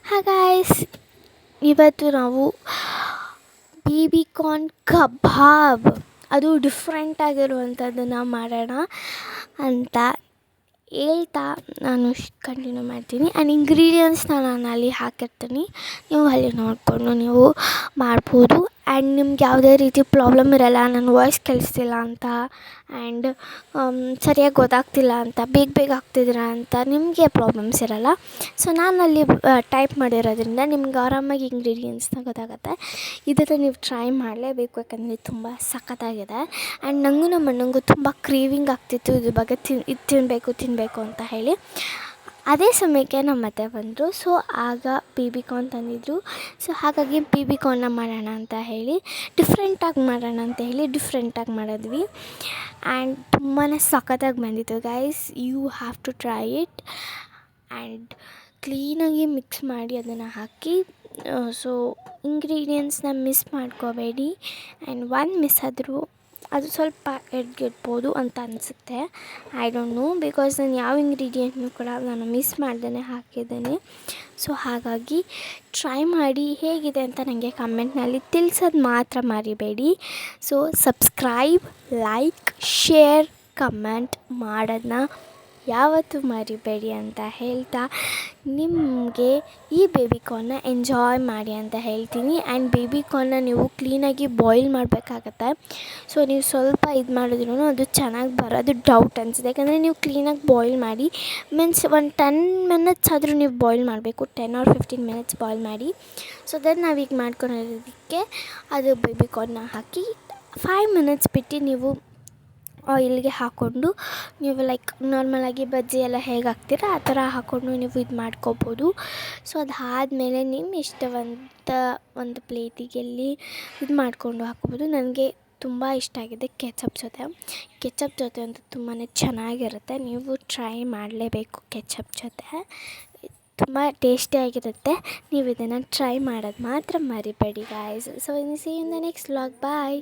Hi guys, ಇವತ್ತು ನಾವು baby corn ಕಬಾಬ್ ಅದು ಡಿಫ್ರೆಂಟ್ ಆಗಿರುವಂಥದ್ದನ್ನು ಮಾಡೋಣ ಅಂತ ಹೇಳ್ತಾ ನಾನು ಕಂಟಿನ್ಯೂ ಮಾಡ್ತೀನಿ. ಆ್ಯಂಡ್ ಇಂಗ್ರೀಡಿಯೆಂಟ್ಸ್ನ ನಾನು ಅಲ್ಲಿ ಹಾಕಿರ್ತೀನಿ, ನೀವು ಅಲ್ಲಿ ನೋಡಿಕೊಂಡು ನೀವು ಮಾಡ್ಬೋದು. ಆ್ಯಂಡ್ ನಿಮ್ಗೆ ಯಾವುದೇ ರೀತಿ ಪ್ರಾಬ್ಲಮ್ ಇರೋಲ್ಲ, ನನ್ನ ವಾಯ್ಸ್ ಕೇಳಿಸ್ತಿಲ್ಲ ಅಂತ ಆ್ಯಂಡ್ ಸರಿಯಾಗಿ ಗೊತ್ತಾಗ್ತಿಲ್ಲ ಅಂತ, ಬೇಗ ಆಗ್ತಿದ್ದೀರಾ ಅಂತ ನಿಮಗೆ ಪ್ರಾಬ್ಲಮ್ಸ್ ಇರೋಲ್ಲ. ಸೊ ನಾನಲ್ಲಿ ಟೈಪ್ ಮಾಡಿರೋದ್ರಿಂದ ನಿಮ್ಗೆ ಆರಾಮಾಗಿ ಇಂಗ್ರೀಡಿಯೆಂಟ್ಸ್ನ ಗೊತ್ತಾಗುತ್ತೆ. ಇದನ್ನು ನೀವು ಟ್ರೈ ಮಾಡಲೇಬೇಕು, ಯಾಕಂದರೆ ತುಂಬ ಸಖತ್ತಾಗಿದೆ. ಆ್ಯಂಡ್ ನನಗೂ ನಮ್ಮ ಅಣ್ಣಂಗೂ ತುಂಬ ಕ್ರೇವಿಂಗ್ ಆಗ್ತಿತ್ತು ಇದ್ರ ಬಗ್ಗೆ ಇದು ತಿನ್ನಬೇಕು ಅಂತ ಹೇಳಿ. ಅದೇ ಸಮಯಕ್ಕೆ ನಮ್ಮ ಅತ್ತೆ ಬಂದರು. ಸೊ ಆಗ ಬೇಬಿ ಕಾರ್ನ್ ತಂದಿದ್ದರು. ಸೊ ಹಾಗಾಗಿ ಬೇಬಿ ಕಾರ್ನ್ನ ಮಾಡೋಣ ಅಂತ ಹೇಳಿ ಡಿಫ್ರೆಂಟಾಗಿ ಮಾಡಿದ್ವಿ. ಆ್ಯಂಡ್ ತುಂಬಾ ಸಖತ್ತಾಗಿ ಬಂದಿತ್ತು guys, you have to try it. And ಕ್ಲೀನಾಗಿ ಮಿಕ್ಸ್ ಮಾಡಿ ಅದನ್ನು ಹಾಕಿ. ಸೊ ಇಂಗ್ರೀಡಿಯೆಂಟ್ಸ್ನ ಮಿಸ್ ಮಾಡ್ಕೋಬೇಡಿ. ಆ್ಯಂಡ್ ಒಂದು ಮಿಸ್ ಆದರೂ ಅದು ಸ್ವಲ್ಪ ಎಡ್ಗೆಡ್ಬೋದು ಅಂತ ಅನಿಸುತ್ತೆ. ಐ ಡೋಂಟ್ ನೋ, ಬಿಕಾಸ್ ನಾನು ಯಾವ ಇಂಗ್ರೀಡಿಯೆಂಟ್ನೂ ಕೂಡ ನಾನು ಮಿಸ್ ಮಾಡ್ದೇ ಹಾಕಿದ್ದೇನೆ. ಸೊ ಹಾಗಾಗಿ ಟ್ರೈ ಮಾಡಿ ಹೇಗಿದೆ ಅಂತ ನನಗೆ ಕಮೆಂಟ್ನಲ್ಲಿ ತಿಳಿಸೋದು ಮಾತ್ರ ಮರಿಬೇಡಿ. So subscribe, like, share, comment ಮಾಡೋದನ್ನ ಯಾವತ್ತೂ ಮರಿಬೇಡಿ ಅಂತ ಹೇಳ್ತಾ ನಿಮಗೆ ಈ ಬೇಬಿ ಕಾರ್ನ್ನ ಎಂಜಾಯ್ ಮಾಡಿ ಅಂತ ಹೇಳ್ತೀನಿ. ಆ್ಯಂಡ್ ಬೇಬಿ ಕಾರ್ನ್ನ ನೀವು ಕ್ಲೀನಾಗಿ ಬಾಯ್ಲ್ ಮಾಡಬೇಕಾಗತ್ತೆ. ಸೊ ನೀವು ಸ್ವಲ್ಪ ಇದು ಮಾಡಿದ್ರೂ ಅದು ಚೆನ್ನಾಗಿ ಬರೋದು ಡೌಟ್ ಅನಿಸುತ್ತೆ, ಯಾಕಂದರೆ ನೀವು ಕ್ಲೀನಾಗಿ ಬಾಯ್ಲ್ ಮಾಡಿ ಮೀನ್ಸ್ ಒಂದು 10 ಮಿನಿಟ್ಸ್ ಆದರೂ ನೀವು ಬಾಯ್ಲ್ ಮಾಡಬೇಕು, 10 or 15 ಮಿನಿಟ್ಸ್ ಬಾಯ್ಲ್ ಮಾಡಿ. ಸೊ ದೆನ್ ನಾವೀಗ ಮಾಡ್ಕೊಂಡಿರೋದಕ್ಕೆ ಅದು ಬೇಬಿ ಕಾರ್ನ್ನ ಹಾಕಿ 5 ಮಿನಿಟ್ಸ್ ಬಿಟ್ಟು ನೀವು ಆಯಿಲ್ಗೆ ಹಾಕ್ಕೊಂಡು ನೀವು ಲೈಕ್ ನಾರ್ಮಲಾಗಿ ಬಜ್ಜಿ ಎಲ್ಲ ಹೇಗೆ ಹಾಕ್ತೀರ ಆ ಥರ ಹಾಕ್ಕೊಂಡು ನೀವು ಇದು ಮಾಡ್ಕೋಬೋದು. ಸೊ ಅದಾದಮೇಲೆ ನಿಮ್ಮ ಇಷ್ಟವಂತ ಒಂದು ಪ್ಲೇಟಿಗೆಲ್ಲಿ ಇದು ಮಾಡಿಕೊಂಡು ಹಾಕ್ಬೋದು. ನನಗೆ ತುಂಬ ಇಷ್ಟ ಆಗಿದೆ ಕೆಚಪ್ ಜೊತೆ ಅಂತೂ ತುಂಬಾ ಚೆನ್ನಾಗಿರುತ್ತೆ. ನೀವು ಟ್ರೈ ಮಾಡಲೇಬೇಕು ಕೆಚಪ್ ಜೊತೆ, ತುಂಬ ಟೇಸ್ಟಿಯಾಗಿರುತ್ತೆ. ನೀವು ಇದನ್ನು ಟ್ರೈ ಮಾಡೋದು ಮಾತ್ರ ಮರಿಬೇಡಿ guys. So see in the next vlog. Bye.